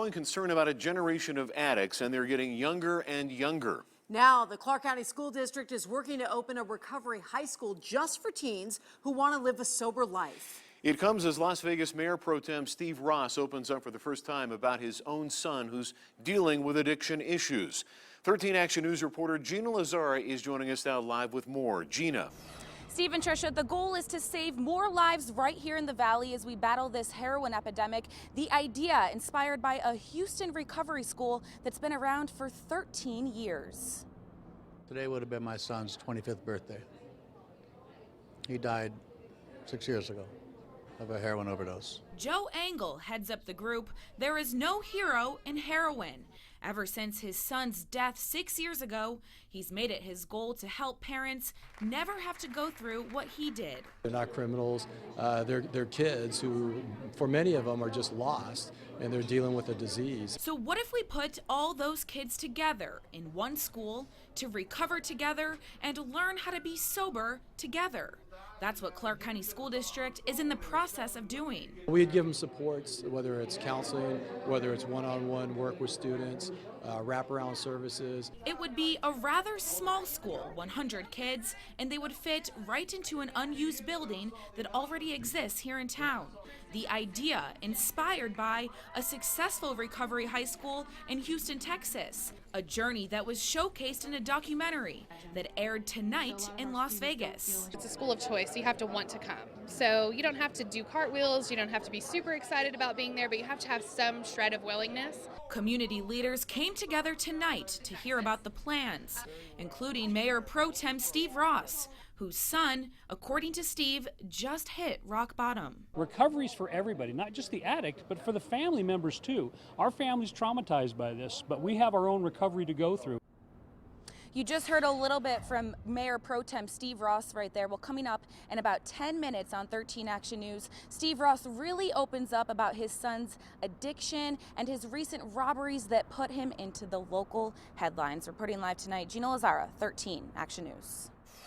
growing concern about a generation of addicts, and they're getting younger and younger. Now, the Clark County School District is working to open a recovery high school just for teens who want to live a sober life. It comes as Las Vegas Mayor Pro Tem Steve Ross opens up for the first time about his own son who's dealing with addiction issues. 13 Action News reporter Gina Lazara is joining us now live with more. Gina. Steve and Tricia, the goal is to save more lives right here in the Valley as we battle this heroin epidemic. The idea inspired by a Houston recovery school that's been around for 13 years. Today would have been my son's 25th birthday. He died 6 years ago of a heroin overdose. Joe Engel heads up the group. There is no hero in heroin. Ever since his son's death 6 years ago, he's made it his goal to help parents never have to go through what he did. They're not criminals. They're kids who, for many of them, are just lost, and they're dealing with a disease. So what if we put all those kids together in one school to recover together and learn how to be sober together? That's what Clark County School District is in the process of doing. We'd give them supports, whether it's counseling, whether it's one-on-one work with students, wraparound services. It would be a rather small school, 100 kids, and they would fit right into an unused building that already exists here in town. The idea inspired by a successful recovery high school in Houston, Texas, a journey that was showcased in a documentary that aired tonight in Las Vegas. It's a school of choice. You have to want to come. So you don't have to do cartwheels, you don't have to be super excited about being there, but you have to have some shred of willingness. Community leaders came together tonight to hear about the plans, including Mayor Pro Tem Steve Ross, whose son, according to Steve, just hit rock bottom. Recovery's for everybody, not just the addict, but for the family members too. Our family's traumatized by this, but we have our own recovery to go through. You just heard a little bit from Mayor Pro Tem Steve Ross right there. Well, coming up in about 10 minutes on 13 Action News, Steve Ross really opens up about his son's addiction and his recent robberies that put him into the local headlines. Reporting live tonight, Gina Lazara, 13 Action News.